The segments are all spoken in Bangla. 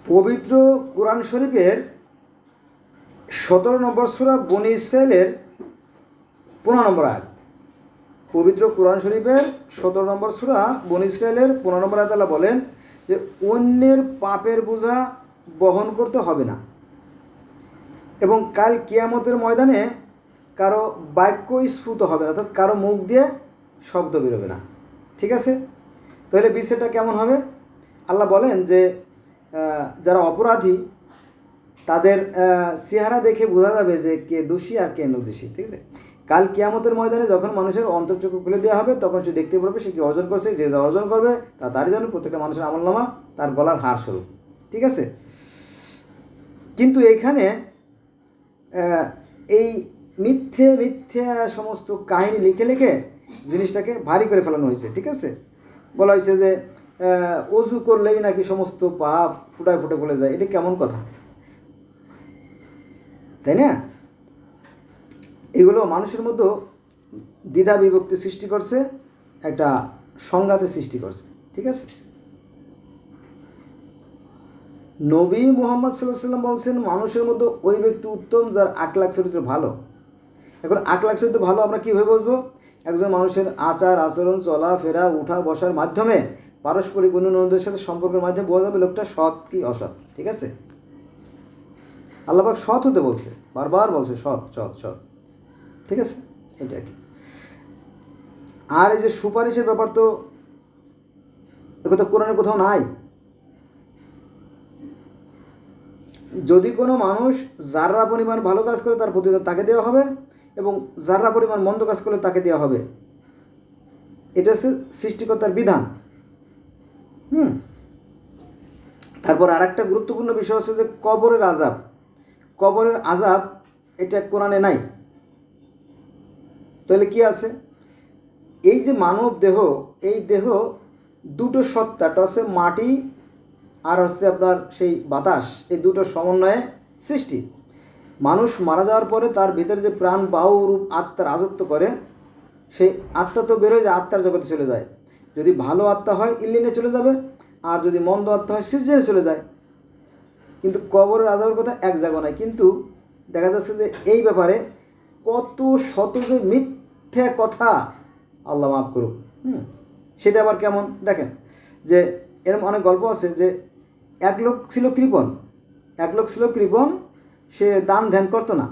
পবিত্র কোরআন শরীফের 17 নম্বর সূরা বনী ইসরাইলের 15 নম্বর আয়াত। পবিত্র কোরআন শরীফের 17 নম্বর সূরা বনী ইসরাইলের 15 নম্বর আয়াতে আল্লাহ বলেন যে অন্যের পাপের বোঝা বহন করতে হবে না, এবং কাল কিয়ামতের ময়দানে কারো বাক্য স্ফুত হবে না, অর্থাৎ কারো মুখ দিয়ে শব্দ বেরোবে না। ঠিক আছে, তাহলে বিষয়টা কেমন হবে? আল্লাহ বলেন যে যারা অপরাধী তাদের চেহারা দেখে বোঝা যাবে যে কে দোষী আর কে নির্দোষী। ঠিক আছে, কাল কিয়ামতের ময়দানে যখন মানুষের অন্তর্চক্ষু খুলে দেওয়া হবে তখন সে দেখতে পারবে সে কি অর্জন করছে। যে যা অর্জন করবে তারই জন্য প্রত্যেকটা মানুষের আমলনামা তার গলার হার স্বরূপ। ঠিক আছে, কিন্তু এইখানে এই মিথ্যে মিথ্যে সমস্ত কাহিনী লিখে লিখে জিনিসটাকে ভারী করে ফেলানো হয়েছে। ঠিক আছে, বলা হয়েছে যে অজু করলেই নাকি সমস্ত পাপ ফুটায় ফুটে বলে যায়। এটা কেমন কথা, তাই না? এগুলো মানুষের মধ্যে দ্বিধা বিভক্তি সৃষ্টি করছে, একটা সংঘাতের সৃষ্টি করছে। ঠিক আছে, নবী মুহাম্মদ সাল্লাল্লাহু আলাইহি ওয়াসাল্লাম বলছেন মানুষের মধ্যে ওই ব্যক্তি উত্তম যার আখলাক চরিত্র ভালো। এখন আখলাক চরিত্র ভালো আমরা কীভাবে বুঝবো? একজন মানুষের আচার আচরণ চলাফেরা উঠা বসার মাধ্যমে পারস্পরিক অন্যদের সাথে সম্পর্কের মাধ্যমে বোঝা যাবে লোকটা সৎ কি অসৎ। ঠিক আছে, আল্লাহ পাক সৎ হতে বলছে, বারবার বলছে সৎ সৎ সৎ। ঠিক আছে, এটা কি? আর এই যে সুপারিশের ব্যাপার তো একথা কোরআনে কোথাও নাই। যদি কোনো মানুষ যারা পরিমাণ ভালো কাজ করে তার প্রতিদান তাকে দেওয়া হবে, এবং যারা পরিমাণ মন্দ কাজ করলে তাকে দেওয়া হবে। এটা হচ্ছে সৃষ্টিকর্তার বিধান। তারপর আর একটা গুরুত্বপূর্ণ বিষয় হচ্ছে যে কবরের আযাব। কবরের আযাব এটা কোরআনে নাই। তাহলে কি আছে? এই যে মানব দেহ, এই দেহ দুটো সত্তা, একটা হচ্ছে মাটি আর হচ্ছে আপনার সেই বাতাস, এই দুটো সমন্বয়ে সৃষ্টি। মানুষ মারা যাওয়ার পরে তার ভিতরে যে প্রাণ বায়ু রূপ আত্মার রাজত্ব করে, সেই আত্মা তো বেরোয় যায়, আত্মার জগতে চলে যায়। যদি ভালো আত্মা হয় ইল্লিনে চলে যাবে, আর যদি মন্দ আত্মা হয় সিজদায় চলে যায়। কিন্তু কবরের আযাবের কথা এক জায়গা নাই। কিন্তু দেখা যাচ্ছে যে এই ব্যাপারে কত শত যে মিথ্যা কথা, আল্লাহ মাফ করুক। সেটা আবার কেমন দেখেন, যে এরকম অনেক গল্প আছে যে এক লোক ছিল কৃপণ, সে দান ধ্যান করতো না,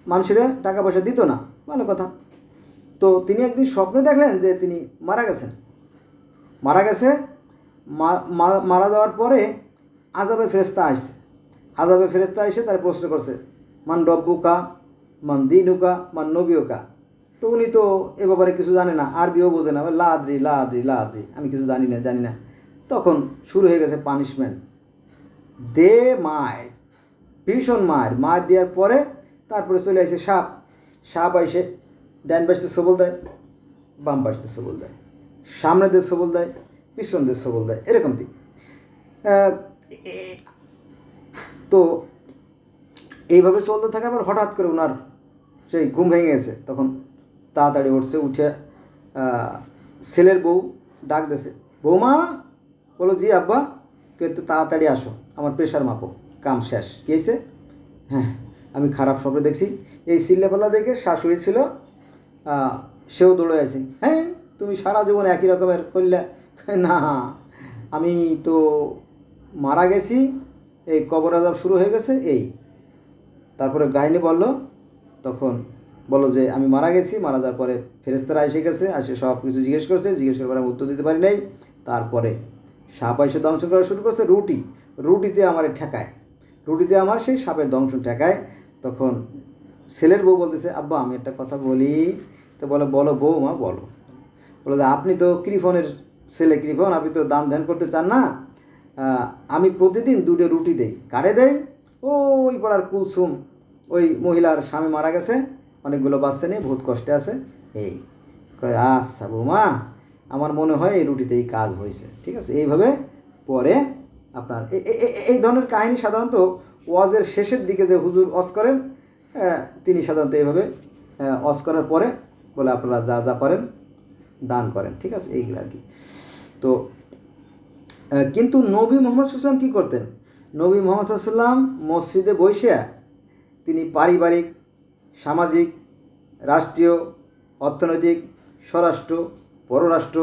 মানুষের টাকা পয়সা দিত না, ভালো কথা। তো তিনি একদিন স্বপ্নে দেখলেন যে তিনি মারা গেছে। মারা যাওয়ার পরে আযাবের ফেরেশতা আসে তার প্রশ্ন করছে, মান রব্বুকা, মান দীনুকা, মান নবিয়ুকা। তো উনি তো এ ব্যাপারে কিছু জানে না, আরবিও বোঝে না, লা আদ্রি, আমি কিছু জানি না। তখন শুরু হয়ে গেছে পানিশমেন্ট, মায়ের ভীষণ মায়ের দেওয়ার পরে তারপরে চলে আসে সাপ এসে ডান পাশে সবল দেয়, বাম পাশে সবল দেয়, সামনে দিয়ে সবল দেয়, পিছন দিয়ে সবল দেয়, এরকম কি। তো এইভাবে চলতে থাকে। আবার হঠাৎ করে ওনার সেই ঘুম ভেঙে গেছে, তখন তাড়াতাড়ি উঠে ছেলের বউ ডাক দিয়েছে, বৌমা। বলো, জি আব্বা। কিন্তু তাড়াতাড়ি আসো, আমার প্রেশার মাপো, কাম শেষ। কী হয়েছে? হ্যাঁ, আমি খারাপ স্বপ্ন দেখছি। এই চিল্লাপাল্লা দেখে শাশুড়ি ছিল, সেও দৌড়ে আছে। হ্যাঁ, তুমি সারা জীবন একই রকমের করলে। না, আমি তো মারা গেছি, এই কবর আযাব শুরু হয়ে গেছে। তারপরে গাইনি তখন বলো যে আমি মারা গেছি, মারা যাওয়ার পরে ফেরেশতারা এসে গেছে, সব কিছু জিজ্ঞেস করার পরে আমি উত্তর দিতে পারি নাই। তারপরে সাপ এসে দংশন করা শুরু করছে, রুটিতে আমার ঠেকায়, আমার সেই সাপের দংশন ঠেকায়। তখন ছেলের বউ বলতেছে, আব্বা আমি একটা কথা বলি। তো বলো বৌমা বলো যে আপনি তো কৃপণের ছেলে, আপনি তো দান ধ্যান করতে চান না। আমি প্রতিদিন 2টো রুটি দেই। কারে দেই? ওই পাড়ার কুলসুম, ওই মহিলার স্বামী মারা গেছে, অনেকগুলো বাচ্চা নিয়ে বহুত কষ্টে আছে। আচ্ছা বৌমা, আমার মনে হয় এই রুটিতেই কাজ হয়েছে। ঠিক আছে, এইভাবে পরে আপনার এই ধরনের কাহিনী সাধারণত ওয়াজের শেষের দিকে যে হুজুর ওয়াজ করেন, তিনি সাধারণত এইভাবে ওয়াজ করার পরে বলে আপনারা যা পারেন দান করেন। ঠিক আছে, এইগুলো আর কি। তো কিন্তু নবী মুহাম্মদ সাল্লাল্লাহু আলাইহি ওয়াসাল্লাম কী করতেন? নবী মুহাম্মদ সাল্লাল্লাহু আলাইহি ওয়াসাল্লাম মসজিদে বসে তিনি পারিবারিক, সামাজিক, রাষ্ট্রীয়, অর্থনৈতিক, স্বরাষ্ট্র, পররাষ্ট্র,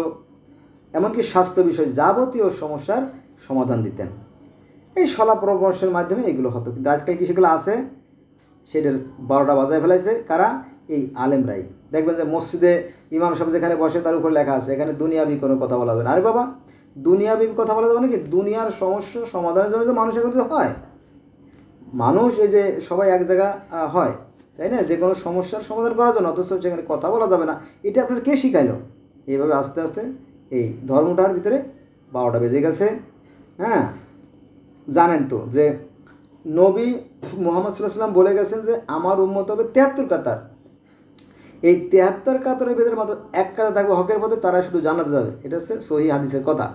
এমনকি স্বাস্থ্য বিষয় যাবতীয় সমস্যার সমাধান দিতেন। এই সলা পরামর্শের মাধ্যমে এগুলো হতো। কিন্তু আজকাল কি সেগুলো আছে? সেটার 12টা বাজায় ফেলাইছে কারা? এই আলেমরাই। দেখবেন যে মসজিদে ইমাম সাহেব যেখানে বসে তার উপর লেখা আছে এখানে দুনিয়াবি কোনো কথা বলা যাবে না। আরে বাবা, দুনিয়াবি কথা বলা যাবে নাকি? দুনিয়ার সমস্যা সমাধানের জন্য তো মানুষ একত্রিত হয়। মানুষ এই যে সবাই এক জায়গা হয়, তাই না, যে কোনো সমস্যার সমাধান করার জন্য, অথচ সেখানে কথা বলা যাবে না। এটা আপনার কে শিখাইলো? এইভাবে আস্তে আস্তে এই ধর্মটার ভিতরে 12টা বেজে গেছে। হ্যাঁ, জানেন তো যে নবী মুহাম্মদ সাল্লাল্লাহু আলাইহি ওয়াসাল্লাম বলে গেছেন যে আমার উম্মত হবে 73 কাতার। এই 73 কাতারের ভিতরে মাত্র এক কাতার থাকবে হকের পথে, তারা শুধু জান্নাতে যাবে। এটা হচ্ছে সহিহ হাদিসের কথা।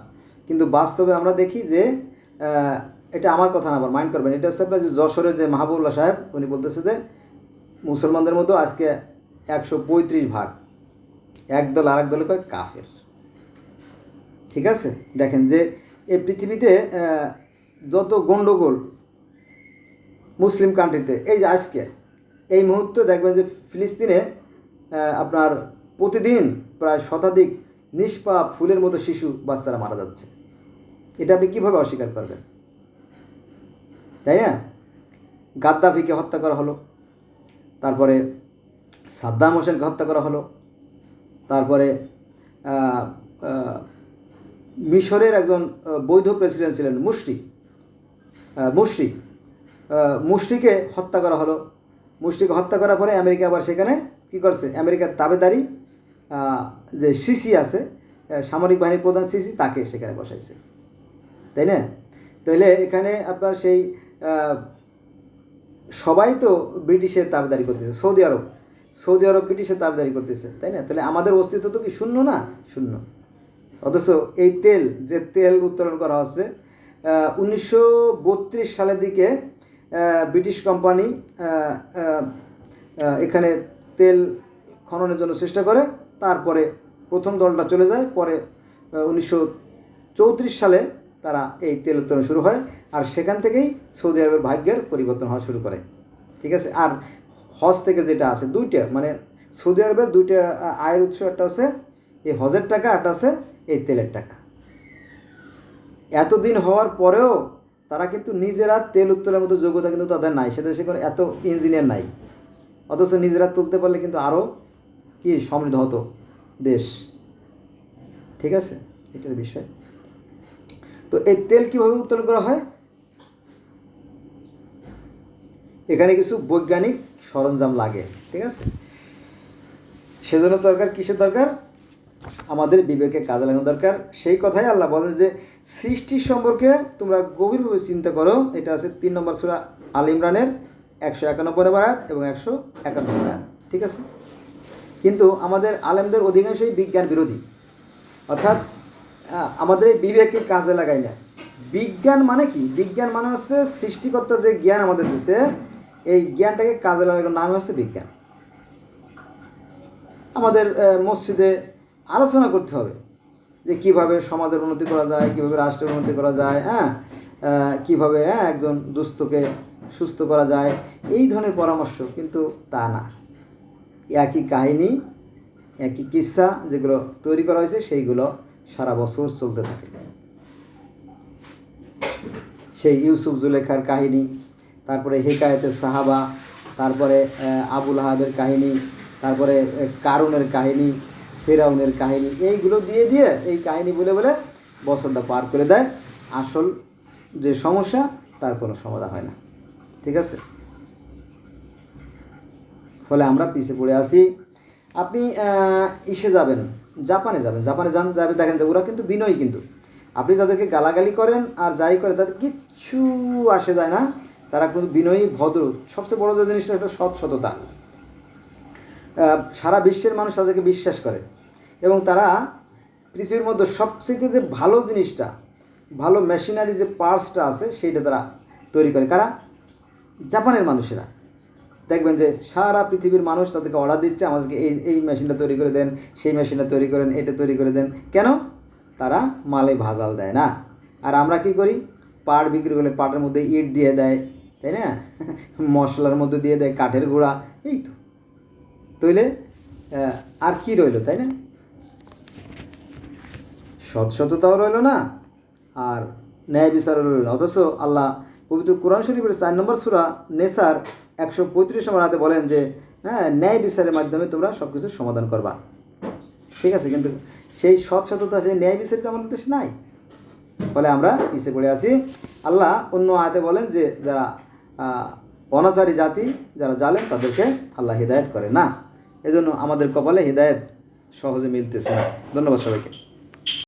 কিন্তু বাস্তবে আমরা দেখি যে এটা আমার কথা না, আবার মাইন্ড করবেন, এটা হচ্ছে আপনার যে যশোরের যে মাহবুবুল্লাহ সাহেব, উনি বলতেছে যে মুসলমানদের মধ্যে আজকে 135 ভাগ, একদল আর এক দলে কয় কাফের। ঠিক আছে, দেখেন যে এই পৃথিবীতে যত গণ্ডগোল মুসলিম কান্ট্রিতে, এই যে আজকে এই মুহূর্তে দেখবেন যে ফিলিস্তিনে আপনার প্রতিদিন প্রায় শতাধিক নিষ্পাপ ফুলের মতো শিশু বাচ্চারা মারা যাচ্ছে। এটা আপনি কীভাবে অস্বীকার করবেন? তাই না? গাদ্দাফিকে হত্যা করা হলো, তারপরে সাদ্দাম হোসেনকে হত্যা করা হলো, তারপরে মিশরের একজন বৈধ প্রেসিডেন্ট ছিলেন মুশরিকে হত্যা করা হলো। মুশরিকে হত্যা করার পরে আমেরিকা আবার সেখানে কী করছে? আমেরিকার তাবেদারি যে সিসি আছে, সামরিক বাহিনীর প্রধান সিসি, তাকে সেখানে বসাইছে। তাই না? তাহলে এখানে আপনার সেই সবাই তো ব্রিটিশের তাবেদারি করতেছে। সৌদি আরব ব্রিটিশের তাবেদারি করতেছে, তাই না? তাহলে আমাদের অস্তিত্ব তো কি শূন্য না? শূন্য। অথচ এই তেল উত্তোলন করা হচ্ছে 1932 সালের দিকে ব্রিটিশ কোম্পানি এখানে তেল খননের জন্য চেষ্টা করে। তারপরে প্রথম দলটা চলে যায়, পরে 1934 সালে তারা এই তেল উত্তোলন শুরু হয়। আর সেখান থেকেই সৌদি আরবের ভাগ্যের পরিবর্তন হওয়া শুরু করে। ঠিক আছে? আর হজ থেকে যেটা আছে, দুইটা, মানে সৌদি আরবের দুইটা আয়ের উৎস, একটা আছে এই হজের টাকা, একটা আছে এই তেলের টাকা। এতদিন হওয়ার পরেও তারা কিন্তু নিজেরা তেল উত্তোলনের মতো যোগ্যতা কিন্তু তাদের নাই, সে দেশে কোনো এত ইঞ্জিনিয়ার নাই। অথচ নিজেরা তুলতে পারলে কিন্তু আরও কি সমৃদ্ধ হতো দেশ। ঠিক আছে, এটার বিষয়। তো এই তেল কীভাবে উত্তোলন করা হয়? এখানে কিছু বৈজ্ঞানিক সরঞ্জাম লাগে। ঠিক আছে, সেজন্য সরকার কিসের দরকার? আমাদের বিবেকে কাজে লাগানো দরকার। সেই কথাই আল্লাহ বলেন যে সৃষ্টির সম্পর্কে তোমরা গভীরভাবে চিন্তা করো। এটা আছে 3 নম্বর সূরা আল ইমরানের 191 আয়াত এবং 151 আয়াত। ঠিক আছে, কিন্তু আমাদের আলেমদের অধিকাংশই বিজ্ঞান বিরোধী, অর্থাৎ আমাদের এই বিবেককে কাজে লাগাই না। বিজ্ঞান মানে কি? বিজ্ঞান মানে হচ্ছে সৃষ্টিকর্তা যে জ্ঞান আমাদের দিচ্ছে, এই জ্ঞানটাকে কাজে লাগানোর নাম হচ্ছে বিজ্ঞান। আমাদের মসজিদে আলোচনা করতে হবে যে কীভাবে সমাজের উন্নতি করা যায়, কীভাবে রাষ্ট্রের উন্নতি করা যায়, কীভাবে একজন দুস্থকে সুস্থ করা যায়, এই ধরনের পরামর্শ। কিন্তু তা না, একই কাহিনী, একই কিস্সা যেগুলো তৈরি করা হয়েছে সেইগুলো সারা বছর চলতে থাকে। সেই ইউসুফ জুলেখার কাহিনী, তারপরে হেকায়েতের সাহাবা, তারপরে আবুল আহাবের কাহিনী, তারপরে কারুনের কাহিনী, ফেরাউনের কাহিনী, এইগুলো দিয়ে এই কাহিনী বলে বছরটা পার করে দেয়। আসল যে সমস্যা তার কোনো সমাধান হয় না। ঠিক আছে, ফলে আমরা পিছিয়ে পড়ে আসি। আপনি যাবেন, জাপানে যাবে, দেখেন যে ওরা কিন্তু বিনয়ী, কিন্তু আপনি তাদেরকে গালাগালি করেন আর যাই করে তাদের কিচ্ছু আসে যায় না। তারা কিন্তু বিনয়ী, ভদ্র। সবচেয়ে বড় যে জিনিসটা, এটা সততা। সারা বিশ্বের মানুষ তাদেরকে বিশ্বাস করে এবং তারা পৃথিবীর মধ্যে সবচেয়ে যে ভালো জিনিসটা, ভালো মেশিনারি যে পার্টসটা আছে সেইটা তারা তৈরি করে। কারা? জাপানের মানুষেরা। দেখবেন যে সারা পৃথিবীর মানুষ তাদেরকে অর্ডার দিচ্ছে, আমাদেরকে এই মেশিনটা তৈরি করে দেন, সেই মেশিনটা তৈরি করেন, এটা তৈরি করে দেন। কেন? তারা মালে ভাজাল দেয় না। আর আমরা কি করি? পাট বিক্রি করলে পাটের মধ্যে ইট দিয়ে দেয়, তাই না? মশলার মধ্যে দিয়ে দেয় কাঠের গুঁড়া, এই তো। তইলে আর কি রইল, তাই না? সততাও রইল না, আর ন্যায় বিচারও রইল না। অথচ আল্লাহ পবিত্র কোরআন শরীফের 4 নম্বর সূরা নেসার 135 নম্বর আয়াতে বলেন যে ন্যায় বিচারের মাধ্যমে তোমরা সব কিছুর সমাধান করবা। ঠিক আছে, কিন্তু সেই সততা, সেই ন্যায় বিচার তো আমাদের দেশে নাই। ফলে আমরা পিছিয়ে পড়ে আছি। আল্লাহ অন্য আয়াতে বলেন যে যারা অনাচারী জাতি, যারা জালেম, তাদেরকে আল্লাহ হিদায়াত করে না। এজন্য আমাদের কপালে হিদায়াত সহজে মিলতেছে না। ধন্যবাদ সবাইকে।